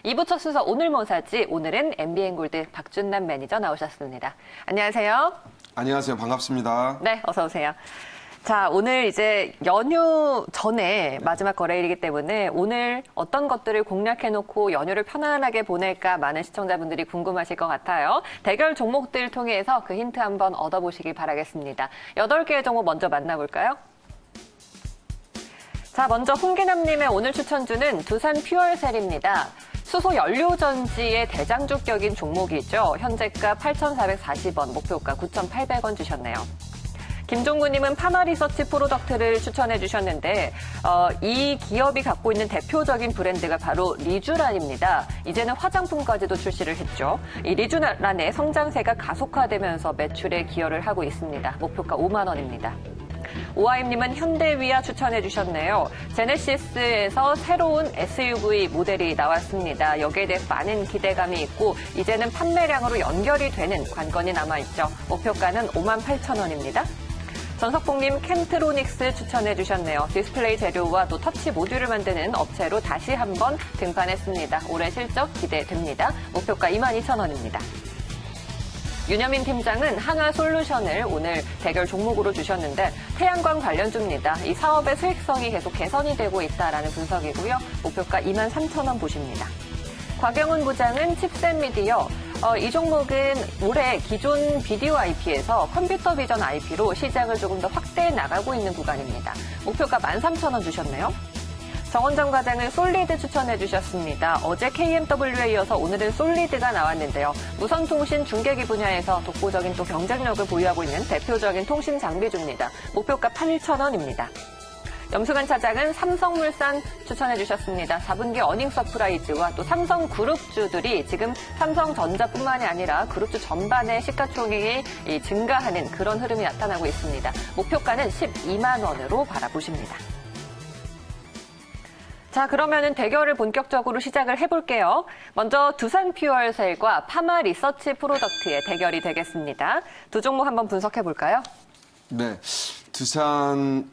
2부 첫 순서 오늘 뭐 사지? 오늘은 MBN골드 박준남 매니저 나오셨습니다. 안녕하세요. 안녕하세요. 반갑습니다. 네, 어서 오세요. 자, 오늘 이제 연휴 전에 마지막 거래일이기 때문에 오늘 어떤 것들을 공략해놓고 연휴를 편안하게 보낼까 많은 시청자분들이 궁금하실 것 같아요. 대결 종목들 통해서 그 힌트 한번 얻어보시길 바라겠습니다. 8개의 종목 먼저 만나볼까요? 자, 먼저 홍기남님의 오늘 추천주는 두산 퓨얼셀입니다. 수소 연료전지의 대장주격인 종목이죠. 현재가 8,440원, 목표가 9,800원 주셨네요. 김종구님은 파마리서치 프로덕트를 추천해 주셨는데 이 기업이 갖고 있는 대표적인 브랜드가 바로 리쥬란입니다. 이제는 화장품까지도 출시를 했죠. 이 리쥬란의 성장세가 가속화되면서 매출에 기여를 하고 있습니다. 목표가 5만 원입니다. 오하임님은 현대위아 추천해 주셨네요. 제네시스에서 새로운 SUV 모델이 나왔습니다. 여기에 대해 많은 기대감이 있고 이제는 판매량으로 연결이 되는 관건이 남아있죠. 목표가는 58,000원입니다. 전석봉님 캔트로닉스 추천해 주셨네요. 디스플레이 재료와 또 터치 모듈을 만드는 업체로 다시 한번 등판했습니다. 올해 실적 기대됩니다. 목표가 22,000원입니다. 윤여민 팀장은 한화솔루션을 오늘 대결 종목으로 주셨는데 태양광 관련주입니다. 이 사업의 수익성이 계속 개선이 되고 있다라는 분석이고요. 목표가 23,000원 보십니다. 곽영훈 부장은 칩셋 미디어. 이 종목은 올해 기존 비디오 IP에서 컴퓨터 비전 IP로 시장을 조금 더 확대해 나가고 있는 구간입니다. 목표가 13,000원 주셨네요. 정원정 과장은 솔리드 추천해 주셨습니다. 어제 KMW에 이어서 오늘은 솔리드가 나왔는데요. 무선통신 중계기 분야에서 독보적인 또 경쟁력을 보유하고 있는 대표적인 통신 장비주입니다. 목표가 8,000원입니다. 염수관 차장은 삼성물산 추천해 주셨습니다. 4분기 어닝 서프라이즈와 또 삼성그룹주들이 지금 삼성전자뿐만이 아니라 그룹주 전반의 시가총액이 증가하는 그런 흐름이 나타나고 있습니다. 목표가는 12만 원으로 바라보십니다. 자, 그러면은 대결을 본격적으로 시작을 해볼게요. 먼저 두산 퓨얼셀과 파마 리서치 프로덕트의 대결이 되겠습니다. 두 종목 한번 분석해 볼까요? 네, 두산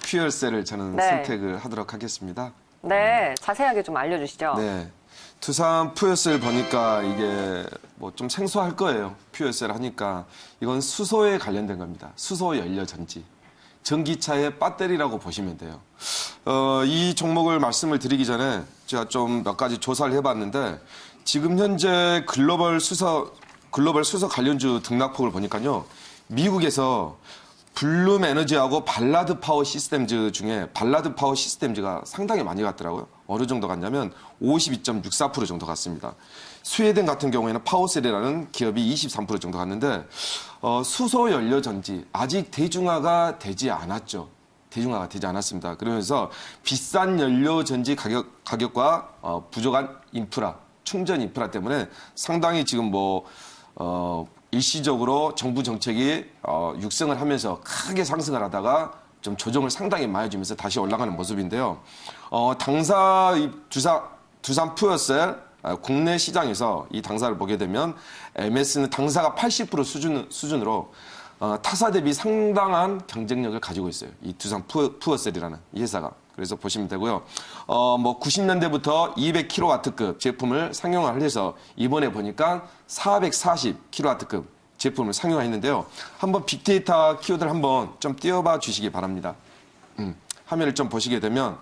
퓨얼셀을 저는 선택을 하도록 하겠습니다. 네, 자세하게 좀 알려주시죠. 네, 두산 퓨얼셀 보니까 이게 뭐 좀 생소할 거예요. 퓨얼셀 하니까 이건 수소에 관련된 겁니다. 수소 연료 전지. 전기차의 배터리라고 보시면 돼요. 이 종목을 말씀을 드리기 전에 제가 좀 몇 가지 조사를 해봤는데 지금 현재 글로벌 수소 관련주 등락폭을 보니까요. 미국에서 블룸 에너지하고 발라드 파워 시스템즈 중에 발라드 파워 시스템즈가 상당히 많이 갔더라고요. 어느 정도 갔냐면 52.64% 정도 갔습니다. 스웨덴 같은 경우에는 파워셀이라는 기업이 23% 정도 갔는데 수소 연료 전지 아직 대중화가 되지 않았죠. 대중화가 되지 않았습니다. 그러면서 비싼 연료 전지 가격과 부족한 인프라, 충전 인프라 때문에 상당히 지금 일시적으로 정부 정책이 육성을 하면서 크게 상승을 하다가 좀 조정을 상당히 많이 해주면서 다시 올라가는 모습인데요. 당사 두산 퓨얼셀 국내 시장에서 이 당사를 보게 되면 MS는 당사가 80% 수준으로 타사 대비 상당한 경쟁력을 가지고 있어요. 이 두산 퓨얼셀이라는 이 회사가. 그래서 보시면 되고요. 90년대부터 200kW급 제품을 상용화를 해서 이번에 보니까 440kW급 제품을 상용화했는데요. 한번 빅데이터 키워드를 한번 좀 띄워봐 주시기 바랍니다. 화면을 좀 보시게 되면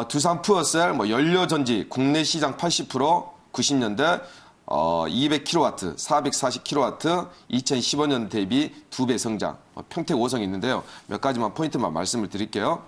두산 퓨얼셀 연료전지 국내 시장 80% 90년대 200kW, 440kW, 2015년 대비 2배 성장, 평택 5성이 있는데요. 몇 가지만 포인트만 말씀을 드릴게요.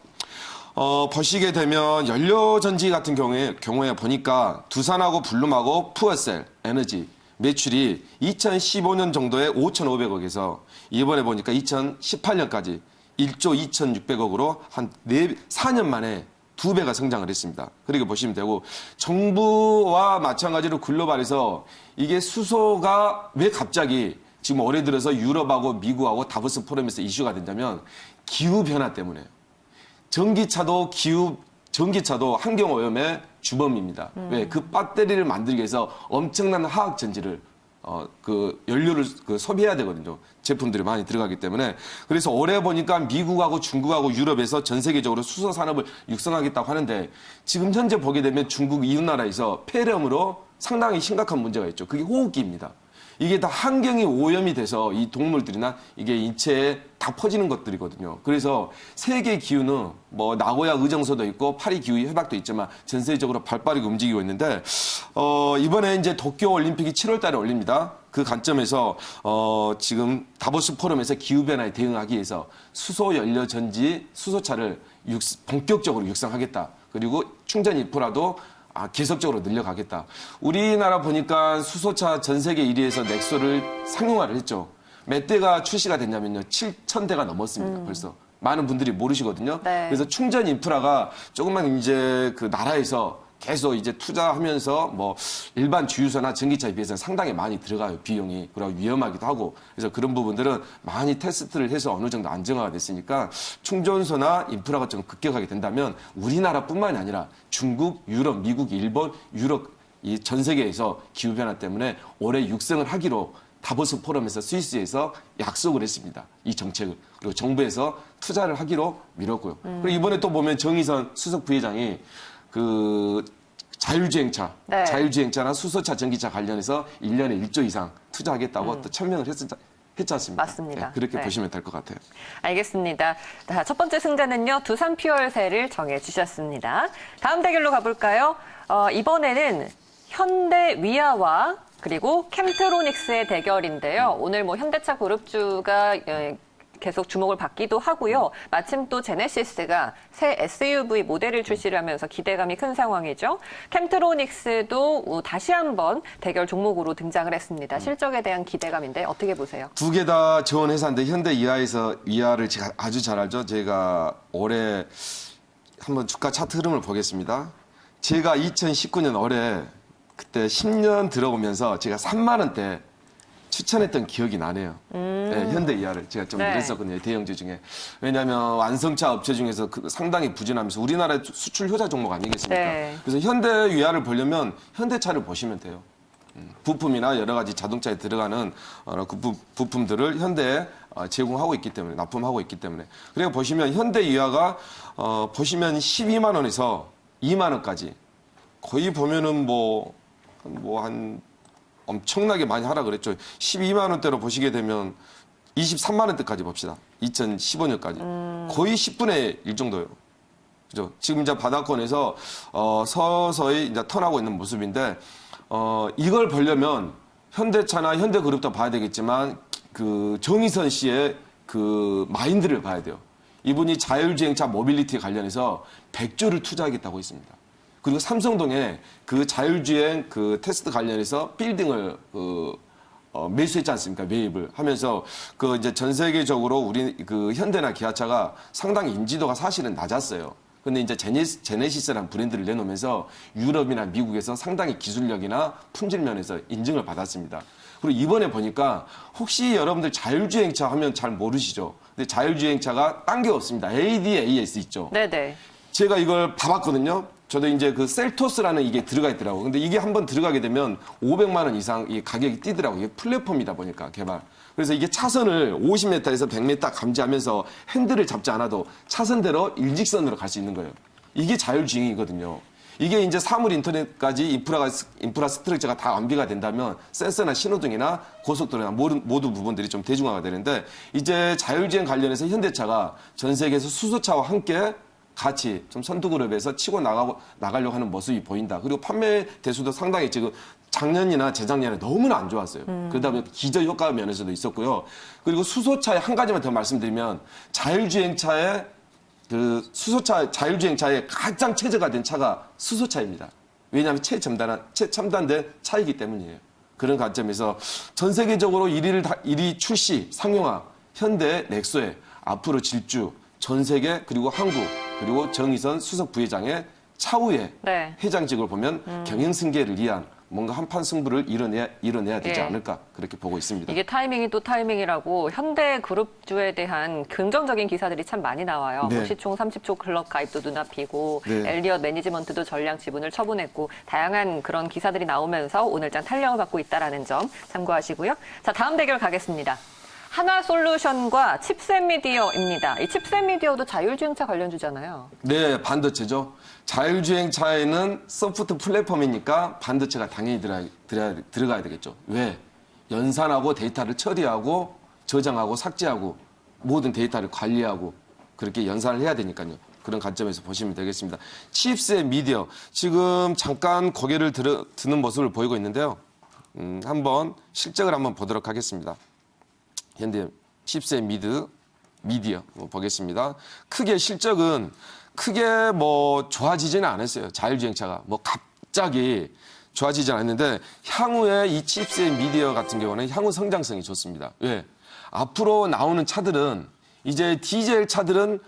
보시게 되면 연료전지 같은 경우에 보니까 두산하고 블룸하고 퓨얼셀, 에너지 매출이 2015년 정도에 5,500억에서 이번에 보니까 2018년까지 1조 2,600억으로 한 4년 만에 2배가 성장을 했습니다. 그렇게 보시면 되고 정부와 마찬가지로 글로벌에서 이게 수소가 왜 갑자기 지금 올해 들어서 유럽하고 미국하고 다보스 포럼에서 이슈가 된다면 기후변화 때문에요. 전기차도 환경오염의 주범입니다. 왜? 그 배터리를 만들기 위해서 엄청난 화학전지를 그 연료를 소비해야 되거든요. 제품들이 많이 들어가기 때문에. 그래서 올해 보니까 미국하고 중국하고 유럽에서 전 세계적으로 수소 산업을 육성하겠다고 하는데 지금 현재 보게 되면 중국 이웃 나라에서 폐렴으로 상당히 심각한 문제가 있죠. 그게 호흡기입니다. 이게 다 환경이 오염이 돼서 이 동물들이나 이게 인체에 다 퍼지는 것들이거든요. 그래서 세계 기후는 뭐 나고야 의정서도 있고 파리 기후 협약도 있지만 전 세계적으로 발빠르게 움직이고 있는데 이번에 이제 도쿄 올림픽이 7월 달에 열립니다. 그 관점에서 지금 다보스 포럼에서 기후 변화에 대응하기 위해서 수소 연료 전지 수소차를 본격적으로 육성하겠다. 그리고 충전 인프라도 계속적으로 늘려가겠다. 우리나라 보니까 수소차 전 세계 1위에서 넥소를 상용화를 했죠. 몇 대가 출시가 됐냐면요. 7,000대가 넘었습니다. 벌써. 많은 분들이 모르시거든요. 네. 그래서 충전 인프라가 조금만 이제 그 나라에서 계속 이제 투자하면서 뭐 일반 주유소나 전기차에 비해서는 상당히 많이 들어가요. 비용이. 그리고 위험하기도 하고. 그래서 그런 부분들은 많이 테스트를 해서 어느 정도 안정화가 됐으니까 충전소나 인프라가 좀 급격하게 된다면 우리나라뿐만이 아니라 중국, 유럽, 미국, 일본, 유럽 이 전 세계에서 기후변화 때문에 올해 육성을 하기로 다보스 포럼에서 스위스에서 약속을 했습니다. 이 정책을. 그리고 정부에서 투자를 하기로 미뤘고요. 그리고 이번에 또 보면 정의선 수석 부회장이 그 자율주행차, 네. 자율주행차나 수소차, 전기차 관련해서 1년에 1조 이상 투자하겠다고 또 천명을 했지 않습니까? 맞습니다. 네, 그렇게 네. 보시면 될 것 같아요. 알겠습니다. 자, 첫 번째 승자는요. 두산 퓨얼셀을 정해주셨습니다. 다음 대결로 가볼까요? 이번에는 현대 위아와 그리고 캠트로닉스의 대결인데요. 오늘 뭐 현대차 그룹주가 계속 주목을 받기도 하고요. 마침 또 제네시스가 새 SUV 모델을 출시를 하면서 기대감이 큰 상황이죠. 캠트로닉스도 다시 한번 대결 종목으로 등장을 했습니다. 실적에 대한 기대감인데 어떻게 보세요? 두 개 다 좋은 회사인데 현대 위아를 제가 아주 잘 알죠. 제가 올해 한번 주가 차트 흐름을 보겠습니다. 제가 2019년 올해 그때 10년 들어오면서 제가 3만 원대 추천했던 기억이 나네요. 네, 현대이하를 제가 좀 네. 이랬었거든요. 대형주 중에. 왜냐하면 완성차 업체 중에서 상당히 부진하면서 우리나라의 수출 효자 종목 아니겠습니까? 네. 그래서 현대위아를 보려면 현대차를 보시면 돼요. 부품이나 여러 가지 자동차에 들어가는 그 부품들을 현대에 제공하고 있기 때문에 납품하고 있기 때문에 그리고 보시면 현대위아가 보시면 12만 원에서 2만 원까지 거의 보면은 한 엄청나게 많이 하라 그랬죠. 12만 원대로 보시게 되면 23만 원대까지 봅시다. 2015년까지. 거의 10분의 1 정도예요. 그죠? 지금 이제 바닥권에서 서서히 이제 턴하고 있는 모습인데 이걸 보려면 현대차나 현대그룹도 봐야 되겠지만 그 정의선 씨의 그 마인드를 봐야 돼요. 이분이 자율주행차 모빌리티 관련해서 100조를 투자하겠다고 했습니다. 그리고 삼성동에 그 자율주행 그 테스트 관련해서 빌딩을 매수했지 않습니까? 매입을 하면서 그 이제 전 세계적으로 우리 그 현대나 기아차가 상당히 인지도가 사실은 낮았어요. 근데 이제 제네시스라는 브랜드를 내놓으면서 유럽이나 미국에서 상당히 기술력이나 품질 면에서 인증을 받았습니다. 그리고 이번에 보니까 혹시 여러분들 자율주행차 하면 잘 모르시죠? 근데 자율주행차가 딴 게 없습니다. ADAS 있죠? 네네. 제가 이걸 봐봤거든요. 저도 이제 그 셀토스라는 이게 들어가 있더라고요. 근데 이게 한번 들어가게 되면 500만 원 이상 이 가격이 뛰더라고요. 이게 플랫폼이다 보니까 개발. 그래서 이게 차선을 50m에서 100m 감지하면서 핸들을 잡지 않아도 차선대로 일직선으로 갈 수 있는 거예요. 이게 자율주행이거든요. 이게 이제 사물 인터넷까지 인프라 스트럭처가 다 완비가 된다면 센서나 신호등이나 고속도로나 모든 부분들이 좀 대중화가 되는데 이제 자율주행 관련해서 현대차가 전 세계에서 수소차와 함께 같이 좀 선두그룹에서 치고 나가려고 하는 모습이 보인다. 그리고 판매 대수도 상당히 지금 작년이나 재작년에 너무나 안 좋았어요. 그러다 보니 기저효과 면에서도 있었고요. 그리고 수소차에 한 가지만 더 말씀드리면 자율주행차의 자율주행차에 가장 최저가 된 차가 수소차입니다. 왜냐하면 최첨단된 차이기 때문이에요. 그런 관점에서 전 세계적으로 1위 출시, 상용화, 현대, 넥소에 앞으로 질주, 전 세계 그리고 한국 그리고 정의선 수석 부회장의 차후에 네. 회장직을 보면 경영승계를 위한 뭔가 한판 승부를 이뤄내야 되지 예. 않을까 그렇게 보고 있습니다. 이게 타이밍이 또 타이밍이라고 현대그룹주에 대한 긍정적인 기사들이 참 많이 나와요. 네. 뭐 시총 30조 클럽 가입도 눈앞이고 네. 엘리엇 매니지먼트도 전량 지분을 처분했고 다양한 그런 기사들이 나오면서 오늘장 탄력을 받고 있다는 점 참고하시고요. 자, 다음 대결 가겠습니다. 하나솔루션과 칩셋미디어입니다. 이 칩셋미디어도 자율주행차 관련주잖아요. 네, 반도체죠. 자율주행차에는 소프트 플랫폼이니까 반도체가 당연히 들어가야 되겠죠. 왜? 연산하고 데이터를 처리하고 저장하고 삭제하고 모든 데이터를 관리하고 그렇게 연산을 해야 되니까요. 그런 관점에서 보시면 되겠습니다. 칩셋 미디어, 지금 잠깐 고개를 드는 모습을 보이고 있는데요. 한번 실적을 한번 보도록 하겠습니다. 현대 칩셋 미디어 보겠습니다. 크게 실적은 크게 뭐 좋아지지는 않았어요. 자율주행차가 뭐 갑자기 좋아지지 않았는데 향후에 이 칩셋 미디어 같은 경우는 향후 성장성이 좋습니다. 왜? 앞으로 나오는 차들은 이제 디젤 차들은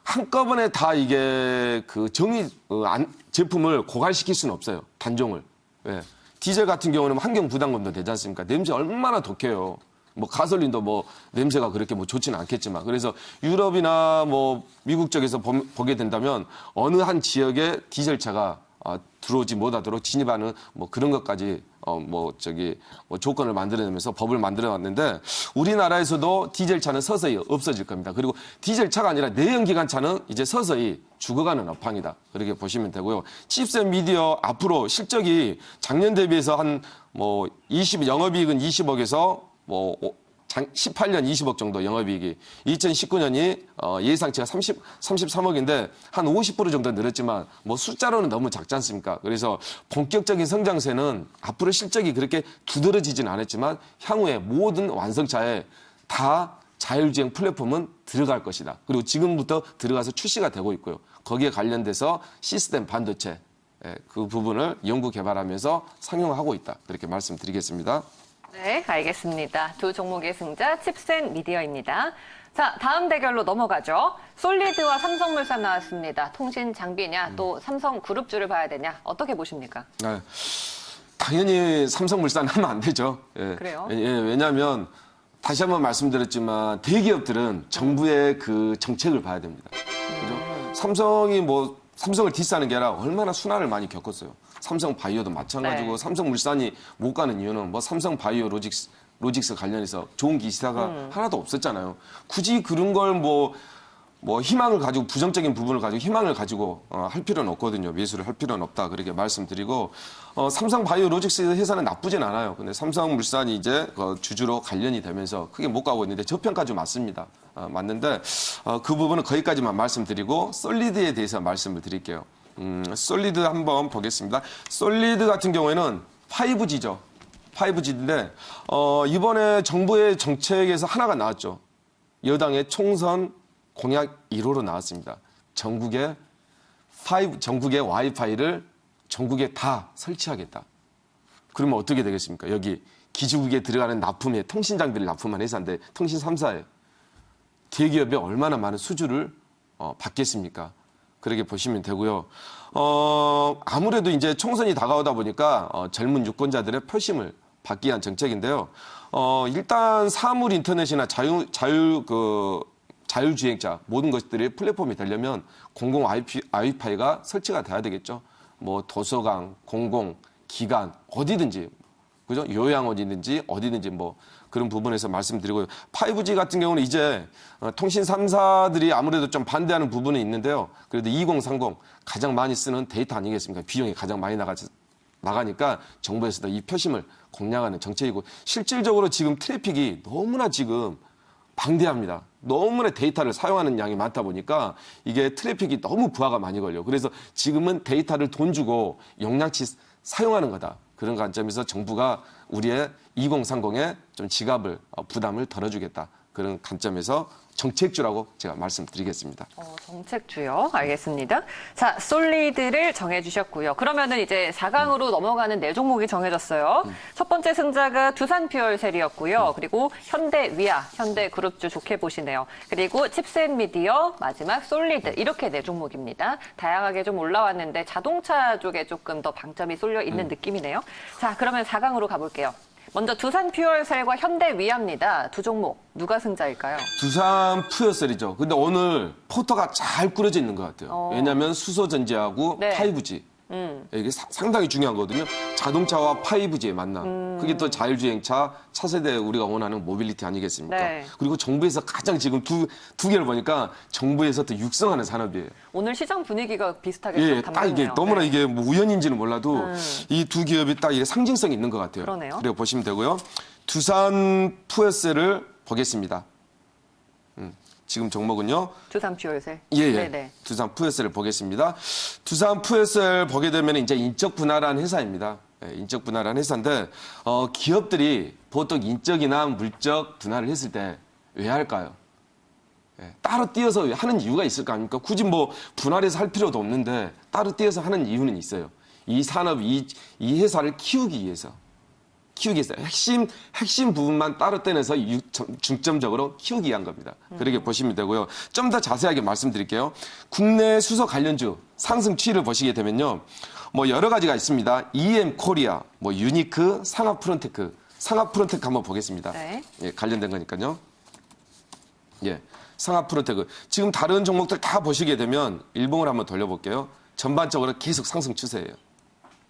한꺼번에 다 이게 그 제품을 고갈시킬 수는 없어요. 단종을. 왜? 디젤 같은 경우는 환경 부담금도 되지 않습니까? 냄새 얼마나 독해요. 뭐 가솔린도 뭐 냄새가 그렇게 뭐 좋지는 않겠지만 그래서 유럽이나 뭐 미국 쪽에서 보게 된다면 어느 한 지역에 디젤차가 들어오지 못하도록 진입하는 뭐 그런 것까지 뭐 조건을 만들어내면서 법을 만들어놨는데 우리나라에서도 디젤차는 서서히 없어질 겁니다. 그리고 디젤차가 아니라 내연기관차는 이제 서서히 죽어가는 업황이다. 그렇게 보시면 되고요. 칩셋 미디어 앞으로 실적이 작년 대비해서 한 뭐 영업이익은 20억에서 뭐 18년 20억 정도 영업이익이 2019년이 예상치가 33억인데 한 50% 정도 늘었지만 뭐 숫자로는 너무 작지 않습니까? 그래서 본격적인 성장세는 앞으로 실적이 그렇게 두드러지진 않았지만 향후에 모든 완성차에 다 자율주행 플랫폼은 들어갈 것이다. 그리고 지금부터 들어가서 출시가 되고 있고요. 거기에 관련돼서 시스템 반도체 그 부분을 연구 개발하면서 상용하고 있다. 그렇게 말씀드리겠습니다. 네, 알겠습니다. 두 종목의 승자 칩셋 미디어입니다. 자, 다음 대결로 넘어가죠. 솔리드와 삼성물산 나왔습니다. 통신 장비냐 또 삼성그룹주를 봐야 되냐 어떻게 보십니까? 네, 당연히 삼성물산 하면 안 되죠. 예. 그래요? 예, 왜냐하면 다시 한번 말씀드렸지만 대기업들은 정부의 그 정책을 봐야 됩니다. 그죠? 삼성을 디스하는 게 아니라 얼마나 순환을 많이 겪었어요. 삼성바이오도 마찬가지고 네. 삼성물산이 못 가는 이유는 뭐 삼성바이오 로직스 관련해서 좋은 기사가 하나도 없었잖아요. 굳이 그런 걸 뭐 희망을 가지고 부정적인 부분을 가지고 희망을 가지고 할 필요는 없거든요. 매수를 할 필요는 없다. 그렇게 말씀드리고 삼성바이오 로직스 회사는 나쁘진 않아요. 근데 삼성물산이 이제 주주로 관련이 되면서 크게 못 가고 있는데 저평가 좀 맞습니다. 맞는데 그 부분은 거기까지만 말씀드리고 솔리드에 대해서 말씀을 드릴게요. 솔리드 한번 보겠습니다. 솔리드 같은 경우에는 5G죠. 5G인데 이번에 정부의 정책에서 하나가 나왔죠. 여당의 총선 공약 1호로 나왔습니다. 전국에 와이파이를 전국에 다 설치하겠다. 그러면 어떻게 되겠습니까? 여기 기지국에 들어가는 납품에 통신 장비를 납품한 회사인데 통신 3사에 대기업에 얼마나 많은 수주를 받겠습니까? 그렇게 보시면 되고요. 아무래도 이제 총선이 다가오다 보니까 젊은 유권자들의 표심을 받기 위한 정책인데요. 일단 사물 인터넷이나 자율주행차 모든 것들이 플랫폼이 되려면 공공 와이파이가 설치가 돼야 되겠죠. 뭐 도서관, 공공, 기관 어디든지 그죠? 요양원이든지 어디든지 뭐 그런 부분에서 말씀드리고요. 5G 같은 경우는 이제 통신 3사들이 아무래도 좀 반대하는 부분이 있는데요. 그래도 2030 가장 많이 쓰는 데이터 아니겠습니까? 비용이 가장 많이 나가니까 정부에서도 이 표심을 공략하는 정책이고 실질적으로 지금 트래픽이 너무나 지금 방대합니다. 너무나 데이터를 사용하는 양이 많다 보니까 이게 트래픽이 너무 부하가 많이 걸려요. 그래서 지금은 데이터를 돈 주고 용량치 사용하는 거다. 그런 관점에서 정부가 우리의 2030에 좀 부담을 덜어주겠다. 그런 관점에서 정책주라고 제가 말씀드리겠습니다. 정책주요. 알겠습니다. 자, 솔리드를 정해주셨고요. 그러면은 이제 4강으로 넘어가는 4종목이 정해졌어요. 첫 번째 승자가 두산퓨얼셀이었고요. 그리고 현대위아, 현대그룹주 좋게 보시네요. 그리고 칩셋미디어, 마지막 솔리드 이렇게 4종목입니다. 다양하게 좀 올라왔는데 자동차 쪽에 조금 더 방점이 쏠려 있는 느낌이네요. 자, 그러면 4강으로 가볼게요. 먼저 두산퓨얼셀과 현대위아입니다. 두 종목 누가 승자일까요? 두산퓨얼셀이죠. 근데 오늘 포터가 잘 꾸려져 있는 것 같아요. 왜냐하면 수소전지하고 네. 5G. 이게 상당히 중요한 거거든요. 자동차와 5G의 만남. 그게 또 자율주행차, 차세대 우리가 원하는 모빌리티 아니겠습니까? 네. 그리고 정부에서 가장 지금 두 개를 보니까 정부에서 또 육성하는 산업이에요. 오늘 시장 분위기가 비슷하게 예, 좀 딱 담겼네요. 이게 너무나 네. 이게 뭐 우연인지는 몰라도 이 두 기업이 딱 이게 상징성이 있는 것 같아요. 그러네요. 그리고 보시면 되고요. 두산퓨얼셀을 보겠습니다. 지금 종목은요. 두산퓨얼셀. 예. 네네. 두산퓨얼셀을 보겠습니다. 두산퓨얼셀 보게 되면 이제 인적 분할한 회사입니다. 예, 인적 분할한 회사인데 기업들이 보통 인적이나 물적 분할을 했을 때 왜 할까요? 예, 따로 띄어서 하는 이유가 있을 거 아닙니까? 굳이 뭐 분할해서 할 필요도 없는데 따로 띄어서 하는 이유는 있어요. 이 산업, 이 회사를 키우기 위해서. 핵심 부분만 따로 떼내서 중점적으로 키우기 위한 겁니다. 그렇게 보시면 되고요. 좀 더 자세하게 말씀드릴게요. 국내 수소 관련주 상승 추이를 보시게 되면요. 뭐 여러 가지가 있습니다. EM 코리아, 뭐 유니크, 상하프론테크 한번 보겠습니다. 네. 예, 관련된 거니까요. 예, 상하프론테크. 지금 다른 종목들 다 보시게 되면 일봉을 한번 돌려볼게요. 전반적으로 계속 상승 추세예요.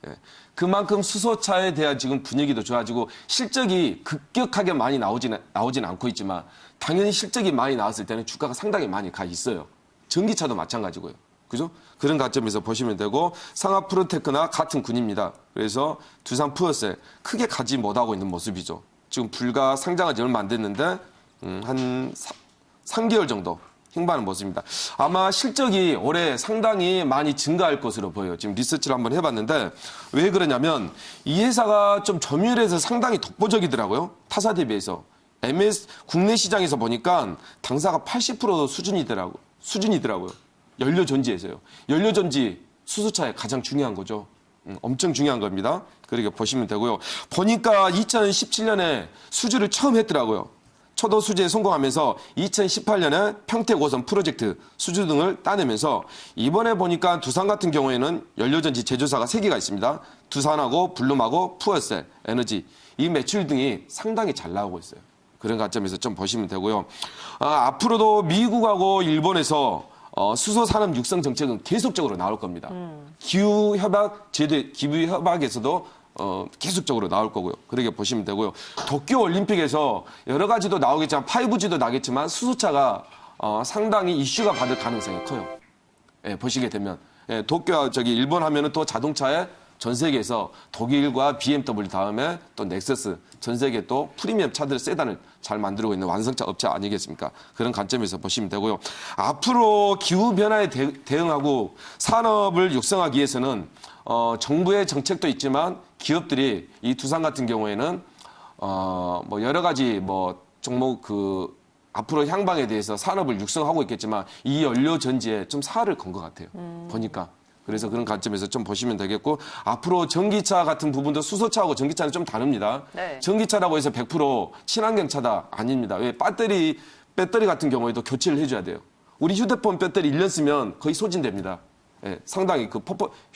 예. 그만큼 수소차에 대한 지금 분위기도 좋아지고 실적이 급격하게 많이 나오진 않고 있지만 당연히 실적이 많이 나왔을 때는 주가가 상당히 많이 가 있어요. 전기차도 마찬가지고요. 그죠? 그런 관점에서 보시면 되고 상하프로테크나 같은 군입니다. 그래서 두산퓨얼셀 크게 가지 못하고 있는 모습이죠. 지금 불과 상장한 지 얼마 안 됐는데 한 3개월 정도 행보하는 모습입니다. 아마 실적이 올해 상당히 많이 증가할 것으로 보여요. 지금 리서치를 한번 해봤는데 왜 그러냐면 이 회사가 좀 점유율에서 상당히 독보적이더라고요. 타사 대비해서. 국내 시장에서 보니까 당사가 80% 수준이더라고요. 연료전지에서요. 연료전지 수소차에 가장 중요한 거죠. 엄청 중요한 겁니다. 그렇게 보시면 되고요. 보니까 2017년에 수주를 처음 했더라고요. 초도 수주에 성공하면서 2018년에 평택 5선 프로젝트 수주 등을 따내면서 이번에 보니까 두산 같은 경우에는 연료전지 제조사가 3개가 있습니다. 두산하고 블룸하고 퓨얼셀, 에너지 이 매출 등이 상당히 잘 나오고 있어요. 그런 관점에서 좀 보시면 되고요. 앞으로도 미국하고 일본에서 수소 산업 육성 정책은 계속적으로 나올 겁니다. 기후 협약에서도 계속적으로 나올 거고요. 그렇게 보시면 되고요. 도쿄 올림픽에서 여러 가지도 나오겠지만 5G도 나겠지만 수소차가 상당히 이슈가 받을 가능성이 커요. 예, 보시게 되면 도쿄 일본 하면은 또 자동차에 전 세계에서 독일과 BMW 다음에 또 넥서스 전 세계 또 프리미엄 차들 세단을 잘 만들고 있는 완성차 업체 아니겠습니까? 그런 관점에서 보시면 되고요. 앞으로 기후 변화에 대응하고 산업을 육성하기 위해서는 정부의 정책도 있지만 기업들이 이 두산 같은 경우에는 뭐 여러 가지 뭐 종목 앞으로 향방에 대해서 산업을 육성하고 있겠지만 이 연료 전지에 좀 사활을 건 것 같아요. 보니까. 그래서 그런 관점에서 좀 보시면 되겠고 앞으로 전기차 같은 부분도 수소차하고 전기차는 좀 다릅니다. 네. 전기차라고 해서 100% 친환경차다 아닙니다. 왜 배터리 같은 경우에도 교체를 해줘야 돼요. 우리 휴대폰 배터리 1년 쓰면 거의 소진됩니다. 예, 상당히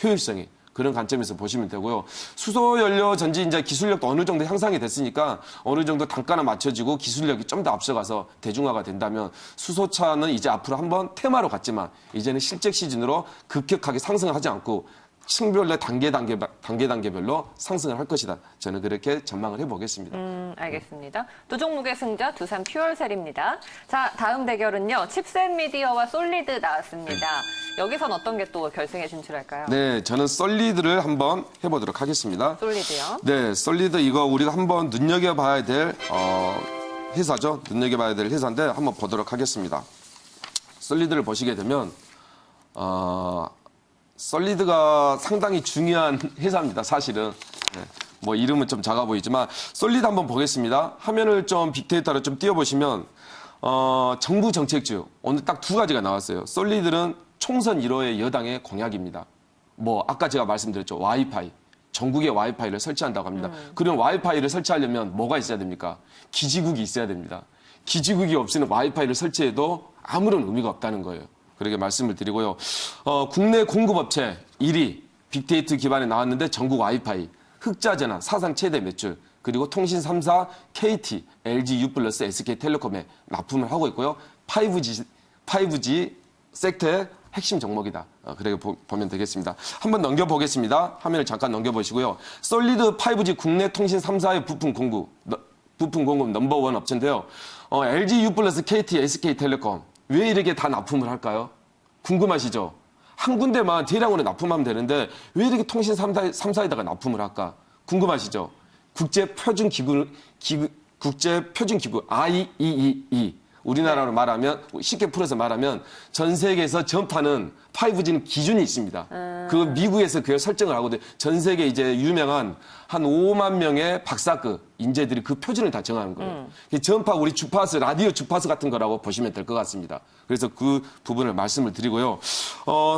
효율성이. 그런 관점에서 보시면 되고요. 수소연료 전지 이제 기술력도 어느 정도 향상이 됐으니까 어느 정도 단가는 맞춰지고 기술력이 좀 더 앞서가서 대중화가 된다면 수소차는 이제 앞으로 한번 테마로 갔지만 이제는 실적 시즌으로 급격하게 상승을 하지 않고 층별로 단계별로 상승을 할 것이다. 저는 그렇게 전망을 해보겠습니다. 알겠습니다. 두 종목의 승자 두산퓨얼셀입니다. 자, 다음 대결은요. 칩셋미디어와 솔리드 나왔습니다. 여기선 어떤 게 또 결승에 진출할까요? 네, 저는 솔리드를 한번 해보도록 하겠습니다. 솔리드요. 네, 솔리드 이거 우리가 한번 눈여겨봐야 될 회사죠. 눈여겨봐야 될 회사인데 한번 보도록 하겠습니다. 솔리드를 보시게 되면 솔리드가 상당히 중요한 회사입니다. 사실은. 네. 뭐 이름은 좀 작아 보이지만 솔리드 한번 보겠습니다. 화면을 좀 빅데이터로 좀 띄워보시면 정부 정책주 오늘 딱 두 가지가 나왔어요. 솔리드는 총선 1호의 여당의 공약입니다. 뭐 아까 제가 말씀드렸죠. 와이파이. 전국에 와이파이를 설치한다고 합니다. 그럼 와이파이를 설치하려면 뭐가 있어야 됩니까? 기지국이 있어야 됩니다. 기지국이 없이는 와이파이를 설치해도 아무런 의미가 없다는 거예요. 그렇게 말씀을 드리고요. 국내 공급업체 1위 빅데이터 기반에 나왔는데 전국 와이파이, 흑자전환 사상 최대 매출, 그리고 통신 3사 KT, LG U+, SK텔레콤에 납품을 하고 있고요. 5G 섹터의 핵심 종목이다. 그렇게 보면 되겠습니다. 한번 넘겨보겠습니다. 화면을 잠깐 넘겨보시고요. 솔리드 5G 국내 통신 3사의 부품 공급 넘버원 업체인데요. LG U+, KT, SK텔레콤 왜 이렇게 다 납품을 할까요? 궁금하시죠? 한 군데만 대량으로 납품하면 되는데 왜 이렇게 통신 3사에다가 납품을 할까? 궁금하시죠? 국제표준기구 IEEE 우리나라로 말하면 쉽게 풀어서 말하면 전 세계에서 전파는 5G는 기준이 있습니다. 그 미국에서 그걸 설정을 하거든요. 전 세계 이제 유명한 한 5만 명의 박사급 인재들이 그 표준을 다 정하는 거예요. 전파 우리 주파수 라디오 주파수 같은 거라고 보시면 될 것 같습니다. 그래서 그 부분을 말씀을 드리고요.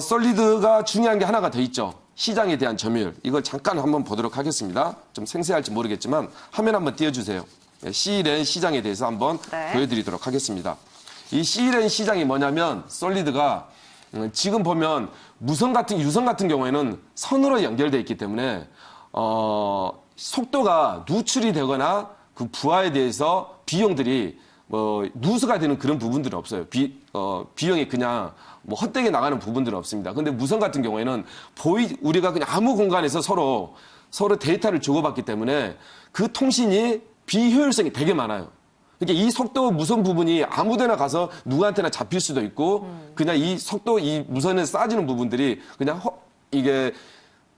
솔리드가 중요한 게 하나가 더 있죠. 시장에 대한 점유율. 이걸 잠깐 한번 보도록 하겠습니다. 좀 생생할지 모르겠지만 화면 한번 띄워주세요. C랜 시장에 대해서 한번 보여드리도록 하겠습니다. 이 C랜 시장이 뭐냐면 솔리드가 지금 보면 유선 같은 경우에는 선으로 연결되어 있기 때문에 속도가 누출이 되거나 그 부하에 대해서 비용들이 누수가 되는 그런 부분들은 없어요. 비용이 그냥 헛되게 나가는 부분들은 없습니다. 근데 무선 같은 경우에는 우리가 그냥 아무 공간에서 서로 데이터를 주고받기 때문에 그 통신이 비효율성이 되게 많아요. 그러니까 이 속도 무선 부분이 아무데나 가서 누구한테나 잡힐 수도 있고 그냥 이 무선에 쌓아지는 부분들이 그냥 이게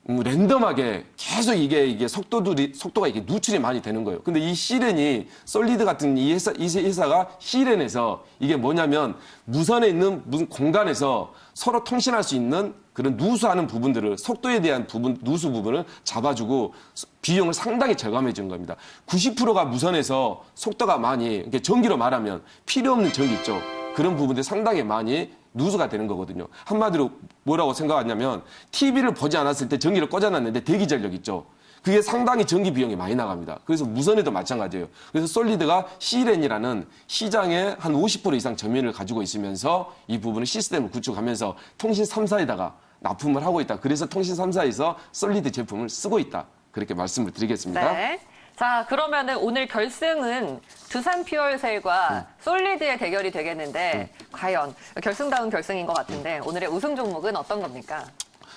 랜덤하게 계속 이게 속도가 이게 누출이 많이 되는 거예요. 근데 이 C랜이 솔리드 같은 이 회사가 C랜에서 이게 뭐냐면 무선에 있는 무슨 공간에서 서로 통신할 수 있는 그런 누수하는 부분들을 속도에 대한 누수 부분을 잡아주고 비용을 상당히 절감해 주는 겁니다. 90%가 무선에서 속도가 많이 전기로 말하면 필요 없는 전기 있죠. 그런 부분들이 상당히 많이 누수가 되는 거거든요. 한마디로 뭐라고 생각하냐면 TV를 보지 않았을 때 전기를 꽂아놨는데 대기 전력 있죠. 그게 상당히 전기 비용이 많이 나갑니다. 그래서 무선에도 마찬가지예요. 그래서 솔리드가 C랜이라는 시장의 한 50% 이상 점유율을 가지고 있으면서 이 부분을 시스템을 구축하면서 통신 3사에다가 납품을 하고 있다. 그래서 통신 3사에서 솔리드 제품을 쓰고 있다. 그렇게 말씀을 드리겠습니다. 네. 자, 그러면은 오늘 결승은 두산 퓨얼셀과 솔리드의 대결이 되겠는데 과연 결승다운 결승인 것 같은데 오늘의 우승 종목은 어떤 겁니까?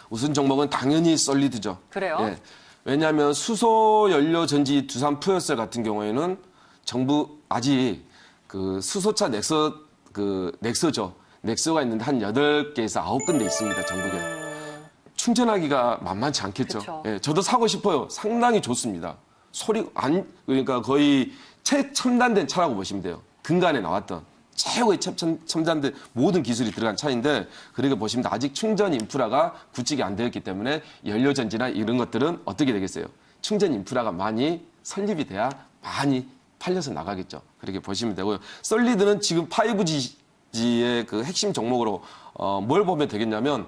우승 종목은 당연히 솔리드죠. 그래요? 예. 왜냐하면 수소 연료 전지 두산 퓨얼셀 같은 경우에는 정부 아직 그 수소차 넥서죠. 넥서가 있는데 한 8개에서 9군데 있습니다. 전국에. 충전하기가 만만치 않겠죠. 예, 저도 사고 싶어요. 상당히 좋습니다. 그러니까 거의 최첨단된 차라고 보시면 돼요. 근간에 나왔던 최고의 첨단된 모든 기술이 들어간 차인데 그렇게 보시면 아직 충전 인프라가 구축이 안 되었기 때문에 연료전지나 이런 것들은 어떻게 되겠어요? 충전 인프라가 많이 설립이 돼야 많이 팔려서 나가겠죠. 그렇게 보시면 되고요. 솔리드는 지금 5G의 그 핵심 종목으로 뭘 보면 되겠냐면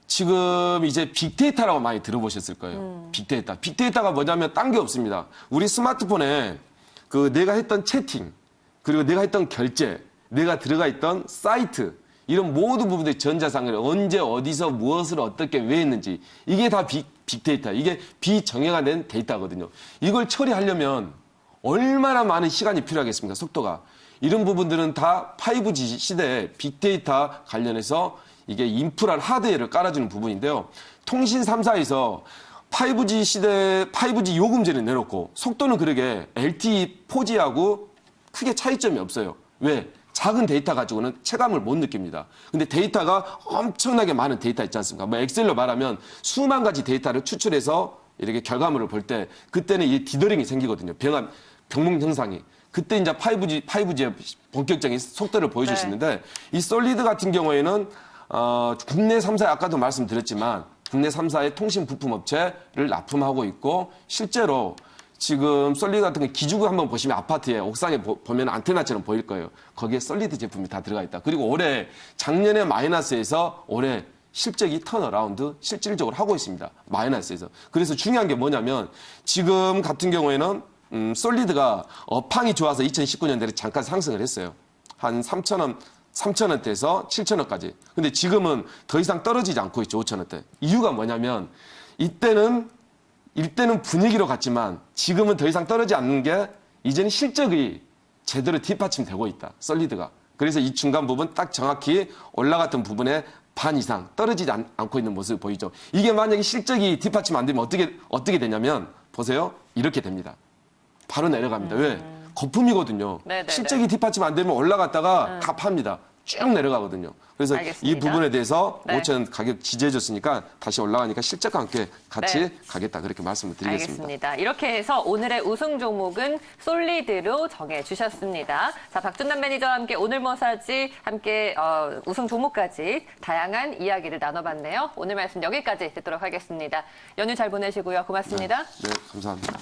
지금 이제 빅데이터라고 많이 들어보셨을 거예요. 빅데이터. 빅데이터가 뭐냐면 딴 게 없습니다. 우리 스마트폰에 그 내가 했던 채팅, 그리고 내가 했던 결제, 내가 들어가 있던 사이트, 이런 모든 부분들의 전자상을 언제, 어디서, 무엇을, 어떻게, 왜 했는지. 이게 다 빅데이터. 이게 비정형화 된 데이터거든요. 이걸 처리하려면 얼마나 많은 시간이 필요하겠습니까? 속도가. 이런 부분들은 다 5G 시대에 빅데이터 관련해서 이게 인프라를 하드웨어를 깔아주는 부분인데요. 통신 3사에서 5G 시대 5G 요금제를 내놓고 속도는 그러게 LTE 4G하고 크게 차이점이 없어요. 왜? 작은 데이터 가지고는 체감을 못 느낍니다. 근데 데이터가 엄청나게 많은 데이터 있지 않습니까? 뭐 엑셀로 말하면 수만 가지 데이터를 추출해서 이렇게 결과물을 볼 때 그때는 이 디더링이 생기거든요. 병목 형상이. 그때 이제 5G의 본격적인 속도를 보여줄 수 있는데 이 솔리드 같은 경우에는 국내 3사 아까도 말씀드렸지만 국내 3사의 통신 부품 업체를 납품하고 있고 실제로 지금 솔리드 같은 거 기주구 한번 보시면 아파트에 옥상에 보면 안테나처럼 보일 거예요. 거기에 솔리드 제품이 다 들어가 있다. 그리고 작년에 마이너스에서 올해 실적이 턴어라운드 실질적으로 하고 있습니다. 마이너스에서. 그래서 중요한 게 뭐냐면 지금 같은 경우에는 솔리드가 업황이 좋아서 2019년대에 잠깐 상승을 했어요. 한 3,000원대에서 7,000원까지. 근데 지금은 더 이상 떨어지지 않고 있죠. 5,000원대. 이유가 뭐냐면 이때는 분위기로 갔지만 지금은 더 이상 떨어지지 않는 게 이제는 실적이 제대로 뒷받침되고 있다. 솔리드가. 그래서 이 중간 부분 딱 정확히 올라갔던 부분에 반 이상 떨어지지 않고 있는 모습을 보이죠. 이게 만약에 실적이 뒷받침 안 되면 어떻게 되냐면 보세요. 이렇게 됩니다. 바로 내려갑니다. 왜? 거품이거든요. 네네네. 실적이 뒷받침 안 되면 올라갔다가 다 팝니다. 쭉 내려가거든요. 그래서 알겠습니다. 이 부분에 대해서 네. 5,000원 가격 지지해줬으니까 다시 올라가니까 실적과 함께 같이 네. 가겠다. 그렇게 말씀을 드리겠습니다. 알겠습니다. 이렇게 해서 오늘의 우승 종목은 솔리드로 정해주셨습니다. 자, 박준남 매니저와 함께 오늘 뭐사지 함께 우승 종목까지 다양한 이야기를 나눠봤네요. 오늘 말씀 여기까지 듣도록 하겠습니다. 연휴 잘 보내시고요. 고맙습니다. 네, 감사합니다.